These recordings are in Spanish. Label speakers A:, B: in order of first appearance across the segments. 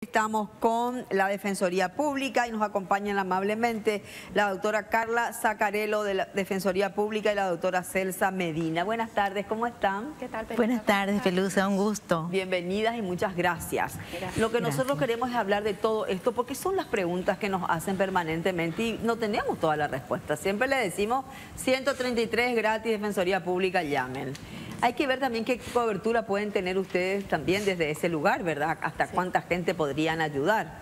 A: Estamos con la Defensoría Pública y nos acompañan amablemente la doctora Carla Zacarello de la Defensoría Pública y la doctora Celsa Medina. Buenas tardes, ¿cómo están?
B: ¿Qué tal, Pelusa?
C: Buenas tardes, Pelusa, un gusto.
A: Bienvenidas y muchas gracias. Lo que nosotros queremos es hablar de todo esto porque son las preguntas que nos hacen permanentemente y no tenemos todas las respuestas. Siempre le decimos 133 gratis Defensoría Pública, llamen. Hay que ver también qué cobertura pueden tener ustedes también desde ese lugar, ¿verdad? Hasta cuánta gente podrían ayudar.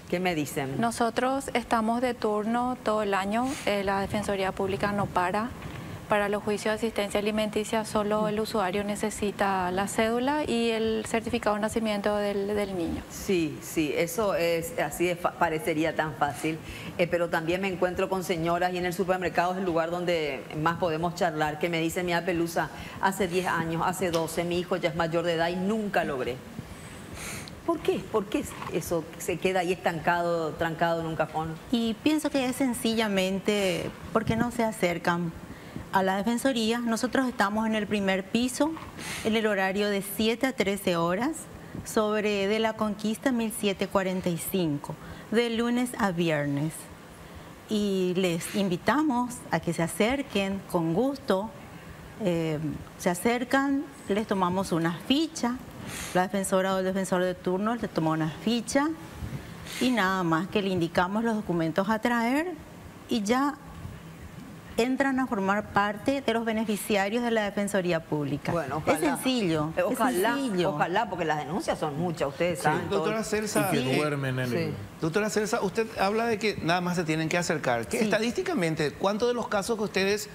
A: ¿Qué me dicen?
B: Nosotros estamos de turno todo el año. La Defensoría Pública no para. Para los juicios de asistencia alimenticia solo el usuario necesita la cédula y el certificado de nacimiento del niño.
A: Sí, sí, eso es así, parecería tan fácil, pero también me encuentro con señoras y en el supermercado es el lugar donde más podemos charlar, que me dicen, mira Pelusa, hace 10 años, hace 12, mi hijo ya es mayor de edad y nunca logré. ¿Por qué? ¿Por qué eso se queda ahí estancado, trancado en un cajón?
C: Y pienso que es sencillamente porque no se acercan a la Defensoría. Nosotros estamos en el primer piso, en el horario de 7 a 13 horas, sobre de la Conquista 1745, de lunes a viernes. Y les invitamos a que se acerquen con gusto. Se acercan, les tomamos una ficha. La defensora o el defensor de turno le toma una ficha y nada más que le indicamos los documentos a traer y ya entran a formar parte de los beneficiarios de la Defensoría Pública.
A: Bueno, ojalá.
C: Es sencillo.
A: Ojalá, porque las denuncias son muchas, ustedes saben.
D: Doctora Celsa, doctora Celsa, usted habla de que nada más se tienen que acercar. ¿Qué estadísticamente, cuántos de los casos que ustedes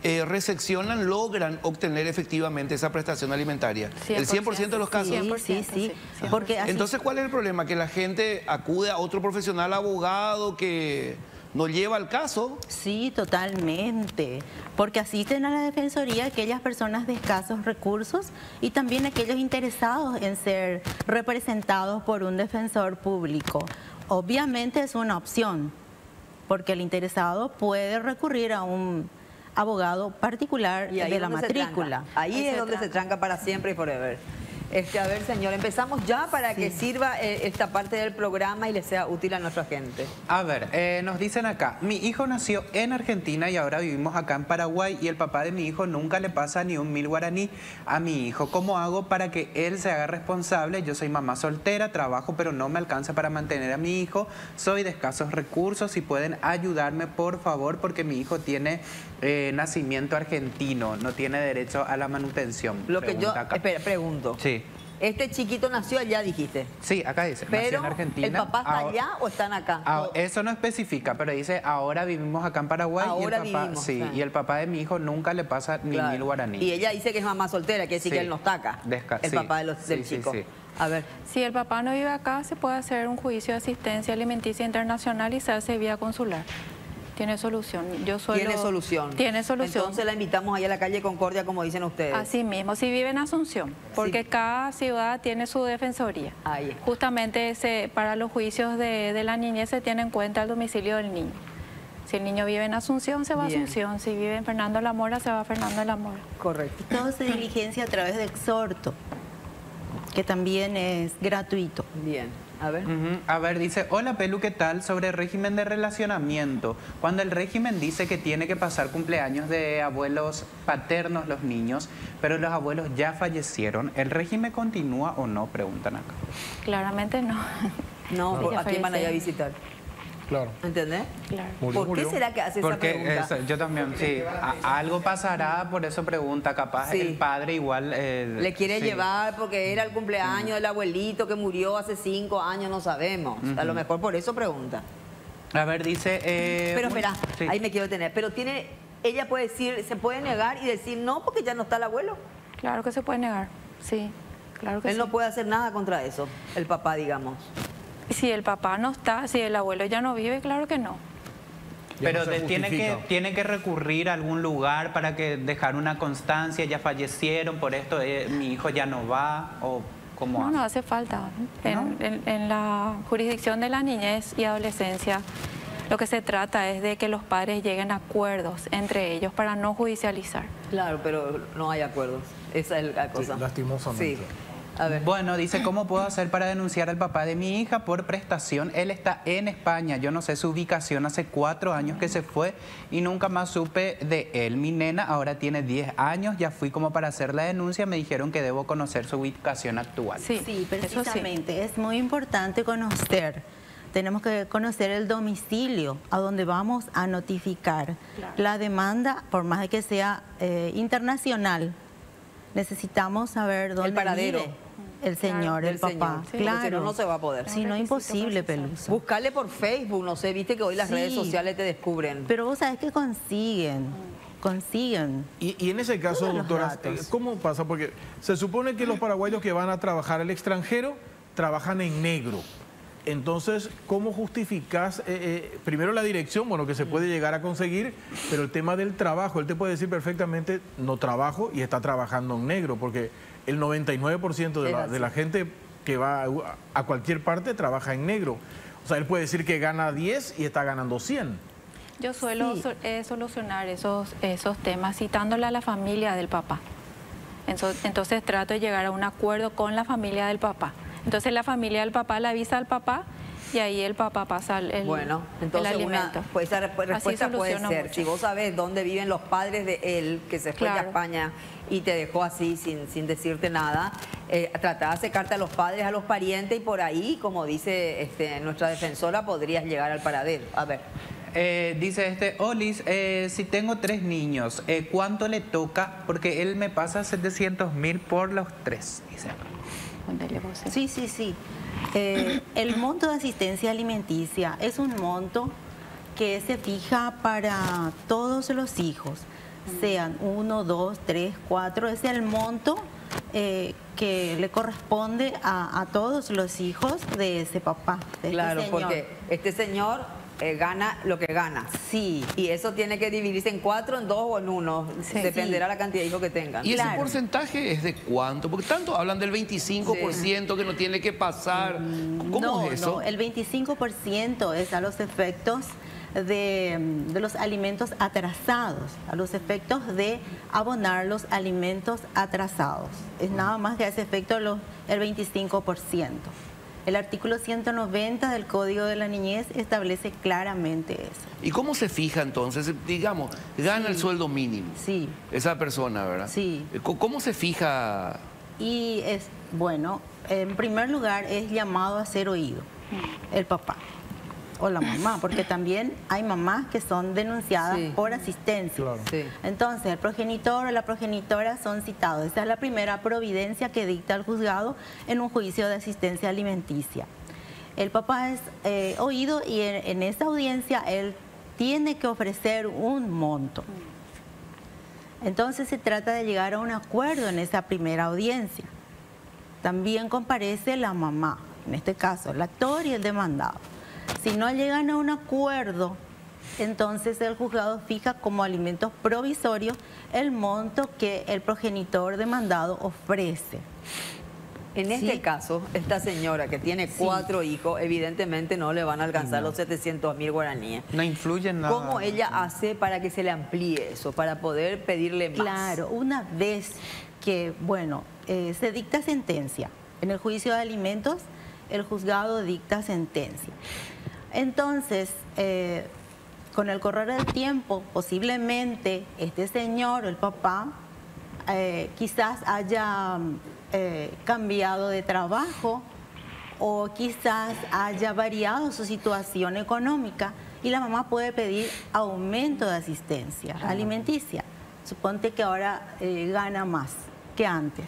D: reseccionan logran obtener efectivamente esa prestación alimentaria?
B: 100%,
D: ¿El 100% de los casos?
C: Sí. Porque así...
D: Entonces, ¿cuál es el problema? Que la gente acude a otro profesional abogado que no lleva el caso.
C: Sí, totalmente. Porque asisten a la Defensoría aquellas personas de escasos recursos y también aquellos interesados en ser representados por un defensor público. Obviamente es una opción, porque el interesado puede recurrir a un abogado particular de la matrícula.
A: Ahí es donde se tranca para siempre y forever. A ver, señor, empezamos ya para que sirva esta parte del programa y le sea útil a nuestra gente.
E: A ver, nos dicen acá, mi hijo nació en Argentina y ahora vivimos acá en Paraguay y el papá de mi hijo nunca le pasa ni un 1000 guaraní a mi hijo. ¿Cómo hago para que él se haga responsable? Yo soy mamá soltera, trabajo, pero no me alcanza para mantener a mi hijo. Soy de escasos recursos, si pueden ayudarme, por favor, porque mi hijo tiene nacimiento argentino, no tiene derecho a la manutención.
A: Lo que yo, espera, pregunto.
E: Sí.
A: Este chiquito nació allá, dijiste.
E: Sí, acá dice,
A: pero
E: nació en Argentina.
A: ¿el papá está allá o están acá?
E: Eso no especifica, pero dice, ahora vivimos acá en Paraguay.
A: Ahora
E: y el papá,
A: vivimos,
E: sí, y el papá de mi hijo nunca le pasa ni 1000 guaraní.
A: Y ella dice que es mamá soltera, que sí que él no está acá, el papá del chico. Sí. A ver.
B: Si el papá no vive acá, se puede hacer un juicio de asistencia alimenticia internacional y se hace vía consular. Tiene solución.
A: Tiene solución.
B: Tiene solución.
A: Entonces la invitamos allá a la calle Concordia, como dicen ustedes.
B: Así mismo, si vive en Asunción, porque cada ciudad tiene su defensoría.
A: Ahí está.
B: Justamente para los juicios de la niñez se tiene en cuenta el domicilio del niño. Si el niño vive en Asunción, se va a Asunción. Si vive en Fernando de la Mora, se va a Fernando de la Mora.
A: Correcto.
C: Y todo se diligencia a través de exhorto, que también es gratuito.
A: Bien. A ver.
E: A ver, dice, hola Pelu, ¿qué tal? Sobre el régimen de relacionamiento. Cuando el régimen dice que tiene que pasar cumpleaños de abuelos paternos los niños, pero los abuelos ya fallecieron, ¿el régimen continúa o no? Preguntan acá.
B: Claramente no.
A: No, ¿a quién van a ir a visitar?
D: Claro.
A: ¿Entendés?
B: Claro.
A: ¿Por qué será que hace esa pregunta?
E: Yo también, sí. Algo pasará, por eso pregunta. Capaz el padre igual...
A: le quiere llevar porque era el cumpleaños del abuelito que murió hace 5 años, no sabemos. A lo mejor por eso pregunta.
E: A ver, dice...
A: pero espera, ahí me quiero detener. Pero ella puede decir, se puede negar y decir no porque ya no está el abuelo.
B: Claro que se puede negar, sí. Claro que
A: Él no puede hacer nada contra eso, el papá, digamos.
B: Si el papá no está, si el abuelo ya no vive, claro que no.
E: Pero tiene que recurrir a algún lugar para que dejar una constancia, ya fallecieron, por esto mi hijo ya no va, o cómo.
B: No hace falta. En la jurisdicción de la niñez y adolescencia, lo que se trata es de que los padres lleguen a acuerdos entre ellos para no judicializar.
A: Claro, pero no hay acuerdos. Esa es la cosa.
D: Sí, lastimosamente.
A: Sí. A ver.
E: Bueno, dice, ¿cómo puedo hacer para denunciar al papá de mi hija por prestación? Él está en España, yo no sé su ubicación, hace 4 años que se fue y nunca más supe de él. Mi nena ahora tiene 10 años, ya fui como para hacer la denuncia, me dijeron que debo conocer su ubicación actual.
C: Sí, precisamente, es muy importante conocer. Tenemos que conocer el domicilio a donde vamos a notificar. Claro. La demanda, por más de que sea internacional, necesitamos saber dónde
A: el paradero
C: vive el señor, el papá.
A: Sí,
C: claro.
A: Si no, no se va a poder.
C: Si no, imposible, Pelusa.
A: Buscarle por Facebook, no sé, viste que hoy las redes sociales te descubren.
C: Pero vos sabés que consiguen.
F: Y en ese caso, doctora, ¿cómo pasa? Porque se supone que los paraguayos que van a trabajar al extranjero trabajan en negro. Entonces, ¿cómo justificás, primero la dirección, bueno, que se puede llegar a conseguir, pero el tema del trabajo, él te puede decir perfectamente, no trabajo y está trabajando en negro, porque el 99% de la gente que va a cualquier parte trabaja en negro. O sea, él puede decir que gana 10 y está ganando 100.
B: Yo suelo solucionar esos temas citándole a la familia del papá. Entonces trato de llegar a un acuerdo con la familia del papá. Entonces la familia del papá le avisa al papá y ahí el papá pasa el alimento.
A: Pues esa respuesta puede ser, mucho. Si vos sabés dónde viven los padres de él, que se fue a España y te dejó así sin decirte nada, tratá de acercarte a los padres, a los parientes y por ahí, como dice nuestra defensora, podrías llegar al paradero. A ver.
E: Dice Olis, si tengo 3 niños, ¿cuánto le toca? Porque él me pasa 700.000 por los 3, dice.
C: Sí. El monto de asistencia alimenticia es un monto que se fija para todos los hijos, sean 1, 2, 3, 4, es el monto que le corresponde a todos los hijos de ese papá.
A: Claro, porque este señor gana lo que gana.
C: Sí.
A: Y eso tiene que dividirse en 4, en 2 o en 1. Dependerá la cantidad de hijos que tengan.
D: ¿Y ese porcentaje es de cuánto? Porque tanto hablan del 25% que no tiene que pasar. ¿Cómo es eso?
C: No, el 25% es a los efectos de los alimentos atrasados, a los efectos de abonar los alimentos atrasados. Es nada más que a ese efecto el 25%. El artículo 190 del Código de la Niñez establece claramente eso.
D: ¿Y cómo se fija entonces? Digamos, gana el sueldo mínimo.
C: Sí.
D: Esa persona, ¿verdad?
C: Sí.
D: ¿Cómo se fija?
C: Y bueno, en primer lugar es llamado a ser oído, el papá o la mamá, porque también hay mamás que son denunciadas por asistencia.
F: Claro.
A: Sí.
C: Entonces, el progenitor o la progenitora son citados. Esa es la primera providencia que dicta el juzgado en un juicio de asistencia alimenticia. El papá es oído y en esa audiencia él tiene que ofrecer un monto. Entonces, se trata de llegar a un acuerdo en esa primera audiencia. También comparece la mamá, en este caso, el actor y el demandado. Si no llegan a un acuerdo, entonces el juzgado fija como alimentos provisorios el monto que el progenitor demandado ofrece.
A: En este caso, esta señora que tiene 4 hijos, evidentemente no le van a alcanzar los 700.000 guaraníes.
E: No influye en nada.
A: ¿Cómo ella hace para que se le amplíe eso, para poder pedirle más?
C: Claro, una vez que, se dicta sentencia en el juicio de alimentos, el juzgado dicta sentencia. Entonces, con el correr del tiempo, posiblemente este señor, el papá, quizás haya cambiado de trabajo o quizás haya variado su situación económica y la mamá puede pedir aumento de asistencia alimenticia. Suponte que ahora gana más que antes.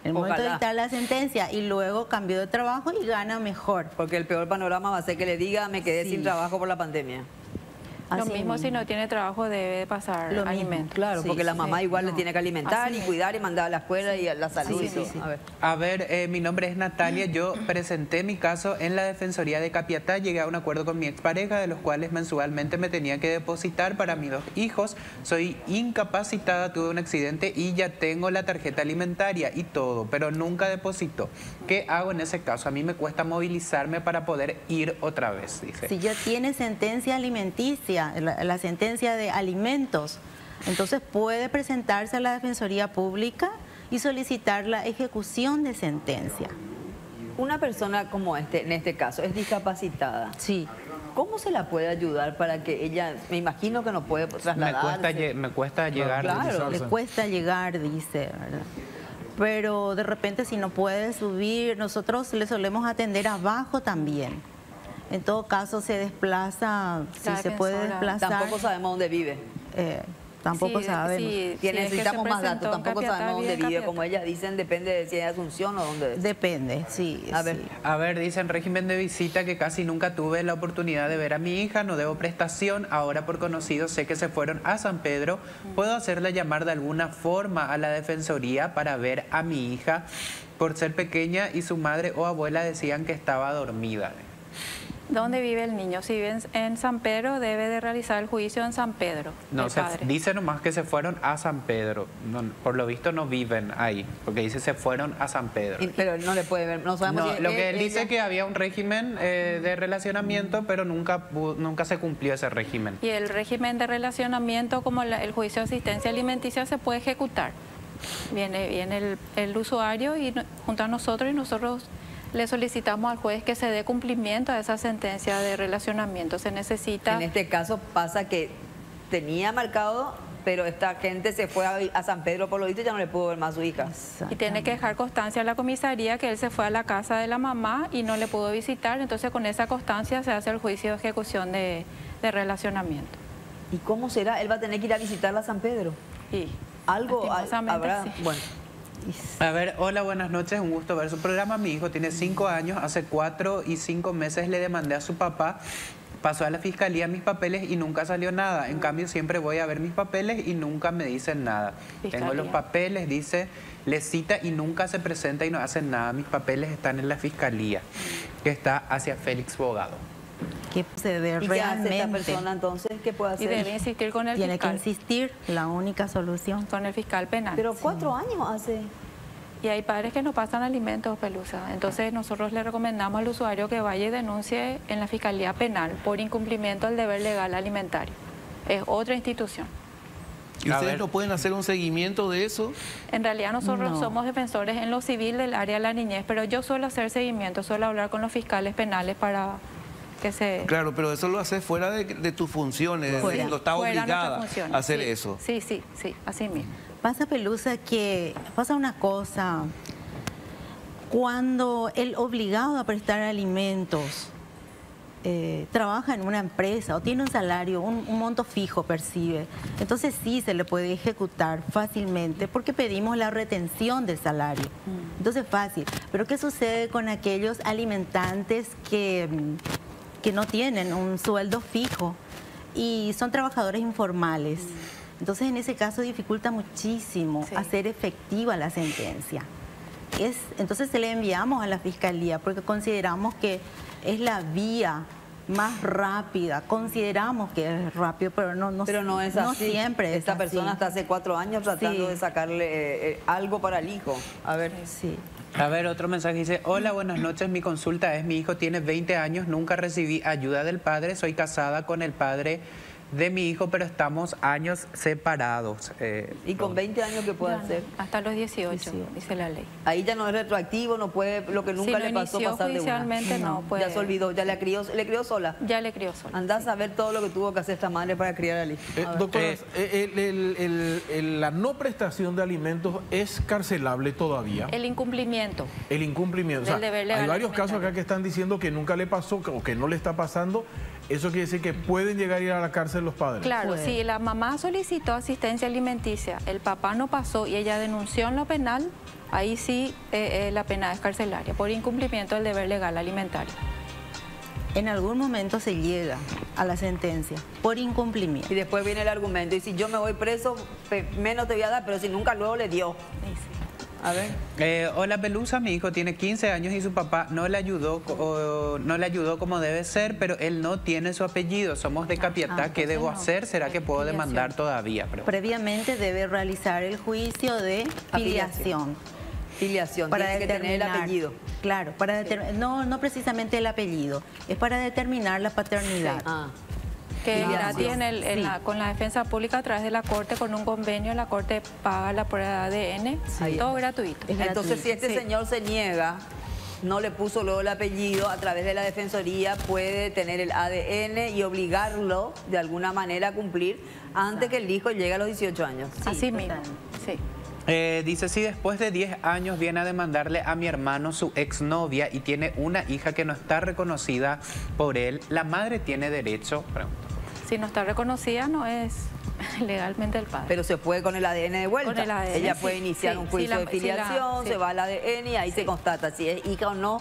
C: El momento de dictar la sentencia y luego cambió de trabajo y gana mejor.
A: Porque el peor panorama va a ser que le diga me quedé sin trabajo por la pandemia.
B: Lo mismo si no tiene trabajo debe pasar alimentos.
A: Claro, porque la mamá igual le tiene que alimentar y cuidar y mandar a la escuela y a la salud.
E: A ver, mi nombre es Natalia, yo presenté mi caso en la Defensoría de Capiatá, llegué a un acuerdo con mi expareja de los cuales mensualmente me tenía que depositar para mis 2 hijos, soy incapacitada, tuve un accidente y ya tengo la tarjeta alimentaria y todo, pero nunca deposito. ¿Qué hago en ese caso? A mí me cuesta movilizarme para poder ir otra vez, dice.
C: Si ya tiene sentencia alimenticia, la sentencia de alimentos, entonces puede presentarse a la Defensoría Pública y solicitar la ejecución de sentencia.
A: Una persona como en este caso, es discapacitada.
C: Sí.
A: ¿Cómo se la puede ayudar para que ella, me imagino que no puede trasladarse?
E: Me cuesta llegar.
A: Claro,
C: le cuesta llegar, dice, ¿verdad? Pero de repente si no puede subir, nosotros le solemos atender abajo también. En todo caso se desplaza, si se puede desplazar.
A: Tampoco sabemos dónde vive.
C: Tampoco sabemos.
A: Necesitamos más datos, tampoco sabemos dónde vive. Como ellas dicen, depende de si es Asunción o dónde es.
C: Depende, sí.
E: A ver, dicen régimen de visita que casi nunca tuve la oportunidad de ver a mi hija, no debo prestación, ahora por conocido sé que se fueron a San Pedro. ¿Puedo hacerle llamar de alguna forma a la Defensoría para ver a mi hija? Por ser pequeña y su madre o abuela decían que estaba dormida.
B: ¿Dónde vive el niño? Si vive en San Pedro, debe de realizar el juicio en San Pedro.
E: No, dice nomás que se fueron a San Pedro. No, por lo visto no viven ahí, porque dice se fueron a San Pedro.
A: Pero no le puede ver, no sabemos si
E: lo que él dice que había un régimen de relacionamiento, pero nunca se cumplió ese régimen.
B: Y el régimen de relacionamiento, como el juicio de asistencia alimenticia, se puede ejecutar. Viene el usuario y junto a nosotros, y nosotros le solicitamos al juez que se dé cumplimiento a esa sentencia de relacionamiento. Se necesita...
A: En este caso pasa que tenía marcado, pero esta gente se fue a San Pedro por lo visto y ya no le pudo ver más a su hija.
B: Y tiene que dejar constancia a la comisaría que él se fue a la casa de la mamá y no le pudo visitar. Entonces con esa constancia se hace el juicio de ejecución de relacionamiento.
A: ¿Y cómo será? ¿Él va a tener que ir a visitarla a San Pedro?
B: Sí.
A: Algo habrá...
B: Sí.
A: Bueno.
E: A ver, hola, buenas noches, un gusto ver su programa. Mi hijo tiene 5 años, hace 4 y 5 meses le demandé a su papá, pasó a la fiscalía mis papeles y nunca salió nada. En cambio, siempre voy a ver mis papeles y nunca me dicen nada. Fiscalía. Tengo los papeles, dice, le cita y nunca se presenta y no hacen nada. Mis papeles están en la fiscalía, que está hacia Félix Bogado.
C: ¿Qué proceder
A: realmente? ¿Y qué hace esta persona entonces? ¿Qué puede hacer?
B: Y debe insistir con el
C: fiscal.
B: Tiene
C: que insistir, la única solución.
B: Con el fiscal penal.
A: Pero 4 años hace.
B: Y hay padres que no pasan alimentos, Pelusa. Entonces nosotros le recomendamos al usuario que vaya y denuncie en la Fiscalía Penal por incumplimiento del deber legal alimentario. Es otra institución.
D: ¿Y ustedes no pueden hacer un seguimiento de eso?
B: En realidad nosotros somos defensores en lo civil del área de la niñez, pero yo suelo hacer seguimiento, suelo hablar con los fiscales penales para que se...
D: Claro, pero eso lo haces fuera de tus funciones, no estás obligada a hacer eso.
B: Sí, así mismo.
C: Pasa, Pelusa, que pasa una cosa, cuando el obligado a prestar alimentos trabaja en una empresa o tiene un salario, un monto fijo percibe, entonces sí se le puede ejecutar fácilmente porque pedimos la retención del salario. Entonces fácil. Pero ¿qué sucede con aquellos alimentantes que no tienen un sueldo fijo y son trabajadores informales? Entonces, en ese caso dificulta muchísimo hacer efectiva la sentencia. Entonces, se le enviamos a la Fiscalía porque consideramos que es la vía más rápida. Consideramos que es rápido, pero no es así. No siempre es
A: Esta
C: así.
A: persona hasta hace 4 años tratando de sacarle algo para el hijo. A ver.
C: Sí.
E: A ver, otro mensaje dice, hola, buenas noches, mi consulta es, mi hijo tiene 20 años, nunca recibí ayuda del padre, soy casada con el padre de mi hijo, pero estamos años separados.
A: ¿Y con 20 años qué puede hacer?
B: Hasta los 18, dice la ley.
A: Ahí ya no es retroactivo, no puede, lo que nunca le pasó pasar de una.
B: No puede.
A: Ya se olvidó, ya le crió sola.
B: Ya le crió sola.
A: Andás a ver todo lo que tuvo que hacer esta madre para criar al hijo.
F: Doctora, la no prestación de alimentos es carcelable todavía.
B: El incumplimiento.
F: El incumplimiento. O sea, hay varios casos acá que están diciendo que nunca le pasó o que no le está pasando. Eso quiere decir que pueden llegar a ir a la cárcel los padres.
B: Claro, si la mamá solicitó asistencia alimenticia, el papá no pasó y ella denunció en lo penal, ahí sí la pena es carcelaria por incumplimiento del deber legal alimentario.
C: En algún momento se llega a la sentencia por incumplimiento.
A: Y después viene el argumento, y si yo me voy preso, menos te voy a dar, pero si nunca luego le dio. A ver.
E: Hola, Pelusa, mi hijo tiene 15 años y su papá no le ayudó como debe ser, pero él no tiene su apellido. Somos de Capiatá, ¿qué debo hacer? ¿Será que puedo demandar todavía?
C: Previamente debe realizar el juicio de filiación.
A: Filiación,
C: para
A: tiene que tener el apellido.
C: Claro, no precisamente el apellido, es para determinar la paternidad.
B: Que es gratis con la defensa pública a través de la Corte, con un convenio, la Corte paga la prueba de ADN, todo gratuito.
A: Entonces, si este señor se niega, no le puso luego el apellido, a través de la Defensoría puede tener el ADN y obligarlo de alguna manera a cumplir antes que el hijo llegue a los 18 años.
B: Sí, así mismo, sí.
E: Dice, si después de 10 años viene a demandarle a mi hermano su exnovia y tiene una hija que no está reconocida por él, ¿la madre tiene derecho? Pregunta.
B: Si no está reconocida, no es legalmente el padre.
A: Pero se puede con el ADN de vuelta.
B: Con el ADN,
A: ella puede iniciar un juicio de filiación, se va al ADN y ahí se constata si es hija o no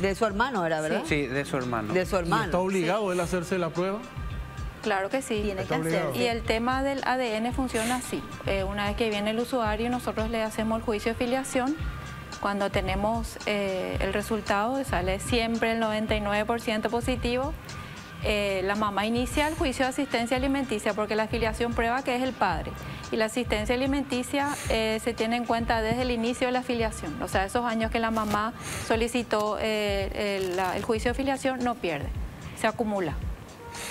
A: de su hermano, ¿era verdad?
E: Sí, de su hermano.
A: De su hermano.
F: ¿Y está obligado él a hacerse la prueba?
B: Claro que sí.
C: Tiene que hacer.
B: Y el tema del ADN funciona así. Una vez que viene el usuario, nosotros le hacemos el juicio de filiación. Cuando tenemos el resultado, sale siempre el 99% positivo. La mamá inicia el juicio de asistencia alimenticia porque la filiación prueba que es el padre. Y la asistencia alimenticia se tiene en cuenta desde el inicio de la filiación. O sea, esos años que la mamá solicitó el juicio de filiación no pierde, se acumula.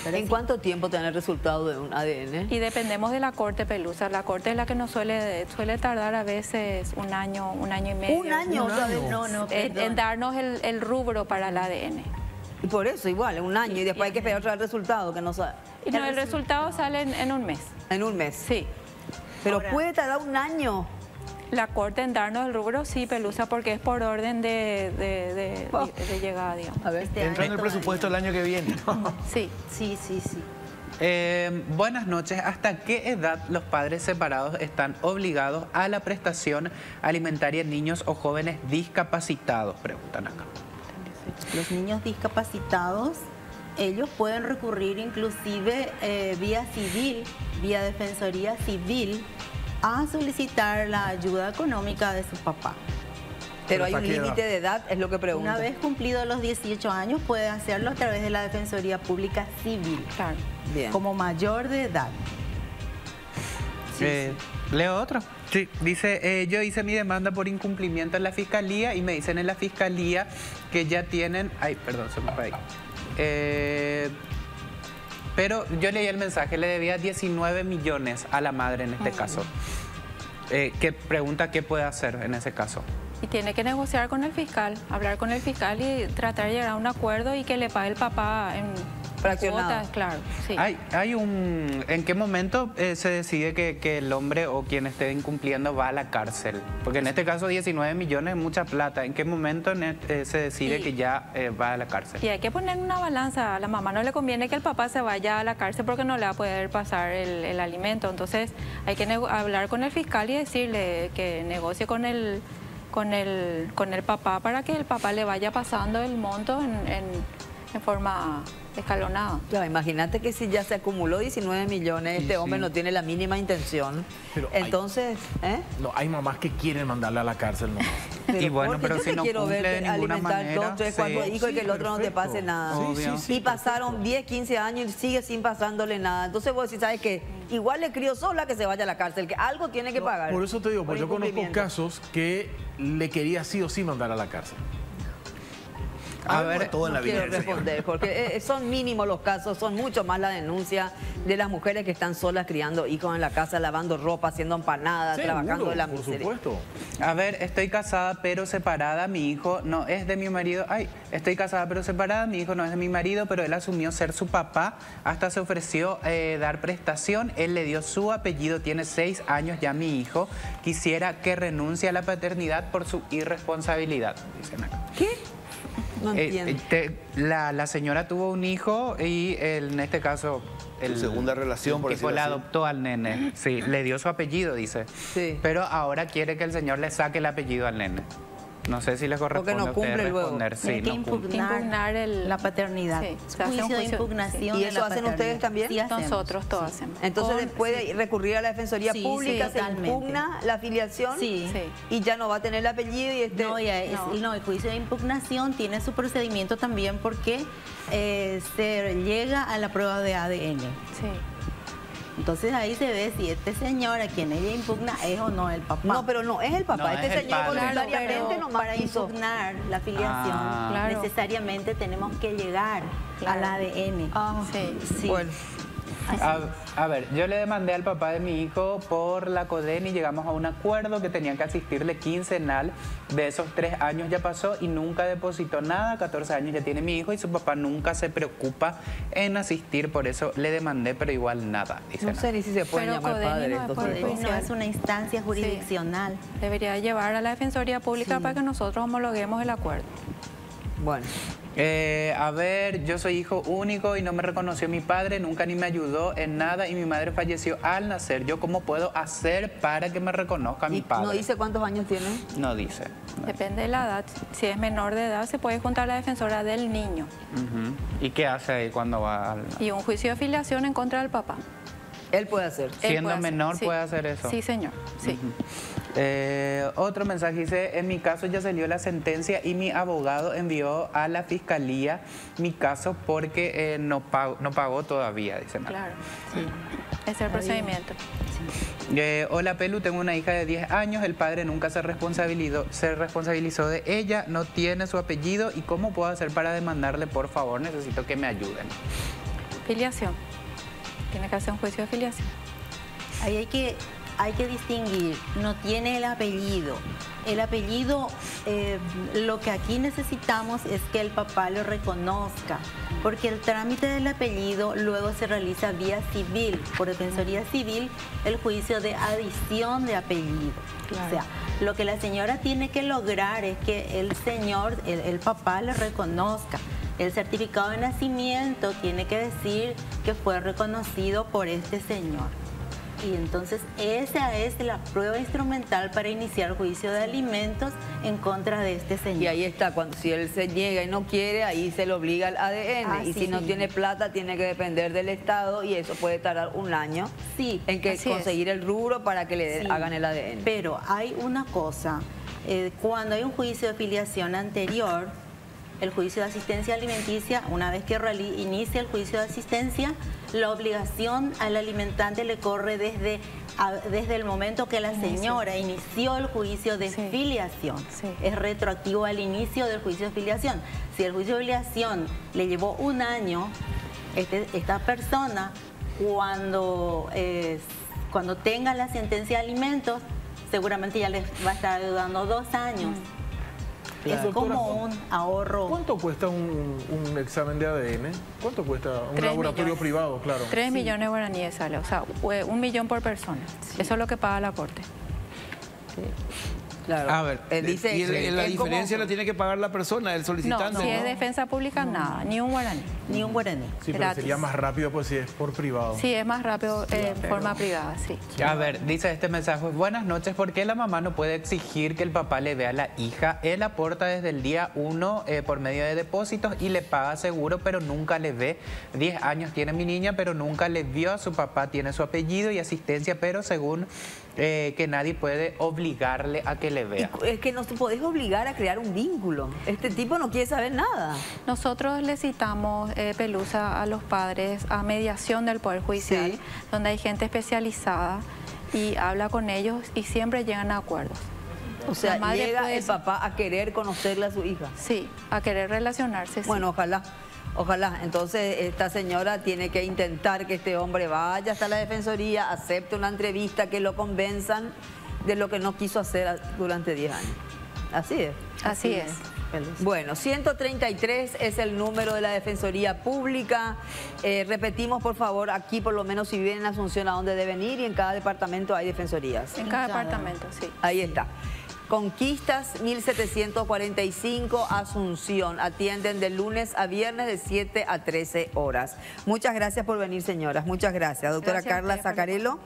A: ¿En cuánto tiempo tiene el resultado de un ADN?
B: Y dependemos de la Corte, Pelusa. La Corte es la que nos suele tardar a veces un año y medio.
A: ¿Un año?
B: En darnos el rubro para el ADN.
A: Y por eso igual, un año, y después hay que esperar otro resultado que no sabe.
B: Y no, el resultado sale en un mes.
A: ¿En un mes?
B: Sí.
A: Pero puede tardar un año.
B: La Corte en darnos el rubro, sí, Pelusa, porque es por orden de llegada, digamos.
A: A ver,
D: entra en el presupuesto el año que viene.
B: Sí.
C: Sí.
E: Buenas noches. ¿Hasta qué edad los padres separados están obligados a la prestación alimentaria en niños o jóvenes discapacitados? Preguntan acá.
C: Los niños discapacitados, ellos pueden recurrir inclusive vía civil, vía Defensoría Civil, a solicitar la ayuda económica de su papá.
A: Pero hay un límite de edad, es lo que pregunto.
C: Una vez cumplidos los 18 años, puede hacerlo a través de la Defensoría Pública Civil.
B: Claro.
A: Bien.
C: Como mayor de edad.
E: ¿Leo otro? Sí, dice, yo hice mi demanda por incumplimiento en la Fiscalía y me dicen en la Fiscalía que ya tienen... Ay, perdón, se me fue ahí. Pero yo leí el mensaje, le debía 19 millones a la madre en este caso. Que pregunta qué puede hacer en ese caso.
B: Y tiene que negociar con el fiscal, hablar con el fiscal y tratar de llegar a un acuerdo y que le pague el papá en cuotas, claro. Sí.
E: ¿En qué momento se decide que el hombre o quien esté incumpliendo va a la cárcel? Porque en este caso 19 millones es mucha plata. ¿En qué momento se decide que ya va a la cárcel?
B: Y hay que poner una balanza. A la mamá no le conviene que el papá se vaya a la cárcel porque no le va a poder pasar el alimento. Entonces hay que hablar con el fiscal y decirle que negocie con el papá para que el papá le vaya pasando el monto en forma escalonada.
A: Claro, imagínate que si ya se acumuló 19 millones, este hombre no tiene la mínima intención. Pero entonces,
F: no, hay mamás que quieren mandarle a la cárcel nomás.
E: Y bueno, pero si no cumple de ninguna manera...
A: Dos, tres, cuatro hijos y que el otro no te pase nada. Y pasaron 10, 15 años y sigue sin pasándole nada. Entonces vos decís, ¿sabes qué? Igual le crió sola que se vaya a la cárcel, que algo tiene que pagar.
F: Por eso te digo, porque yo conozco casos que le quería sí o sí mandar a la cárcel.
D: A ver, todo en la vida.
A: Quiero responder, porque son mínimos los casos, son mucho más la denuncia de las mujeres que están solas criando hijos en la casa, lavando ropa, haciendo empanadas, trabajando de la miseria.
F: Por supuesto.
E: A ver, estoy casada pero separada, mi hijo no es de mi marido. Ay, estoy casada pero separada, mi hijo no es de mi marido, pero él asumió ser su papá, hasta se ofreció dar prestación, él le dio su apellido, tiene 6 años ya mi hijo, quisiera que renuncie a la paternidad por su irresponsabilidad, dicen acá.
A: ¿Qué? No entiendo.
E: La señora tuvo un hijo y en este caso...
D: segunda relación, por
E: tipo le adoptó al nene. Sí, le dio su apellido, dice.
A: Sí.
E: Pero ahora quiere que el señor le saque el apellido al nene. No sé si les corresponde
A: porque no cumple luego.
E: Sí,
C: Tiene que impugnar la paternidad.
B: Sí,
C: juicio de impugnación.
A: ¿Y eso hacen ustedes también?
C: Sí,
B: nosotros todos hacemos.
A: Entonces después de recurrir a la Defensoría Pública, se impugna la afiliación y ya no va a tener el apellido. Y
C: el juicio de impugnación tiene su procedimiento también porque se llega a la prueba de ADN.
B: Sí.
C: Entonces ahí se ve si este señor a quien ella impugna es o no el papá.
A: No, pero no es el papá.
E: No,
A: este señor voluntariamente nomás
C: para impugnar la afiliación necesariamente tenemos que llegar al ADN.
A: Sí. Bueno.
E: A ver, yo le demandé al papá de mi hijo por la CODEN y llegamos a un acuerdo que tenían que asistirle quincenal. De esos 3 años ya pasó y nunca depositó nada. 14 años ya tiene mi hijo y su papá nunca se preocupa en asistir. Por eso le demandé, pero igual nada.
A: No sé ni si se puede llamar padre.
C: No es una instancia jurisdiccional.
B: Sí. Debería llevar a la Defensoría Pública para que nosotros homologuemos el acuerdo.
A: Bueno.
E: A ver, yo soy hijo único y no me reconoció mi padre, nunca ni me ayudó en nada y mi madre falleció al nacer. ¿Yo cómo puedo hacer para que me reconozca mi padre?
A: ¿No dice cuántos años tiene?
E: No dice. No.
B: Depende de la edad. Si es menor de edad, se puede juntar a la defensora del niño.
E: ¿Y qué hace ahí cuando va al...?
B: Y un juicio de filiación en contra del papá.
A: Él puede hacer.
E: Siendo menor puede hacer eso.
B: Sí, señor. Sí.
E: Otro mensaje dice, en mi caso ya salió la sentencia y mi abogado envió a la fiscalía mi caso porque no pagó todavía, dicen.
B: Claro, sí. Ese es el procedimiento.
E: Hola Pelu, tengo una hija de 10 años, el padre nunca se responsabilizó de ella, no tiene su apellido y ¿cómo puedo hacer para demandarle? Por favor, necesito que me ayuden.
B: Filiación. Tiene que hacer un juicio de filiación.
C: Ahí hay que distinguir, no tiene el apellido. El apellido, lo que aquí necesitamos es que el papá lo reconozca, porque el trámite del apellido luego se realiza vía civil, por Defensoría Civil, el juicio de adición de apellido. Claro. O sea, lo que la señora tiene que lograr es que el señor, el papá lo reconozca. El certificado de nacimiento tiene que decir que fue reconocido por este señor. Y entonces esa es la prueba instrumental para iniciar el juicio de alimentos en contra de este señor.
A: Y ahí está, si él se niega y no quiere, ahí se le obliga al ADN. Y si no tiene plata, tiene que depender del Estado y eso puede tardar un año en que conseguir el rubro para que le hagan el ADN.
C: Pero hay una cosa, cuando hay un juicio de filiación anterior, el juicio de asistencia alimenticia, una vez que inicia el juicio de asistencia, la obligación al alimentante le corre desde el momento que la señora inició el juicio de filiación. Sí. Es retroactivo al inicio del juicio de filiación. Si el juicio de filiación le llevó un año, esta persona, cuando tenga la sentencia de alimentos, seguramente ya les va a estar dando 2 años. Claro. Es como un ahorro.
F: ¿Cuánto cuesta un examen de ADN? ¿Cuánto cuesta un laboratorio privado? Claro.
B: 3 millones de guaraníes sale, o sea, 1 millón por persona. Sí. Eso es lo que paga la Corte.
A: Sí. Claro.
D: A ver, dice, y la diferencia la tiene que pagar la persona, el solicitante.
B: No, si es defensa pública, nada, ni un guaraní.
C: Ni un guaraní.
F: Sí, pero sería más rápido pues si es por privado.
B: Sí, es más rápido en forma privada, sí.
E: A ver, dice este mensaje, buenas noches, ¿por qué la mamá no puede exigir que el papá le vea a la hija? Él aporta desde el día 1 por medio de depósitos y le paga seguro, pero nunca le ve. 10 años tiene mi niña, pero nunca le vio a su papá, tiene su apellido y asistencia, pero según que nadie puede obligarle a que le vea.
A: Y es que no te podés obligar a crear un vínculo. Este tipo no quiere saber nada.
B: Nosotros le citamos, Pelusa, a los padres a mediación del Poder Judicial, donde hay gente especializada y habla con ellos y siempre llegan a acuerdos.
A: O sea, llega el papá a querer conocerle a su hija.
B: Sí, a querer relacionarse.
A: Bueno, ojalá. Ojalá. Entonces, esta señora tiene que intentar que este hombre vaya hasta la Defensoría, acepte una entrevista, que lo convenzan de lo que no quiso hacer durante 10 años. Así es.
B: Así es.
A: Bueno, 133 es el número de la Defensoría Pública. Repetimos, por favor, aquí por lo menos si viven en Asunción, a dónde deben ir, y en cada departamento hay defensorías.
B: En cada departamento, sí.
A: Ahí está. Conquistas 1745, Asunción. Atienden de lunes a viernes de 7 a 13 horas. Muchas gracias por venir, señoras. Muchas gracias. Doctora Carla Zacarello.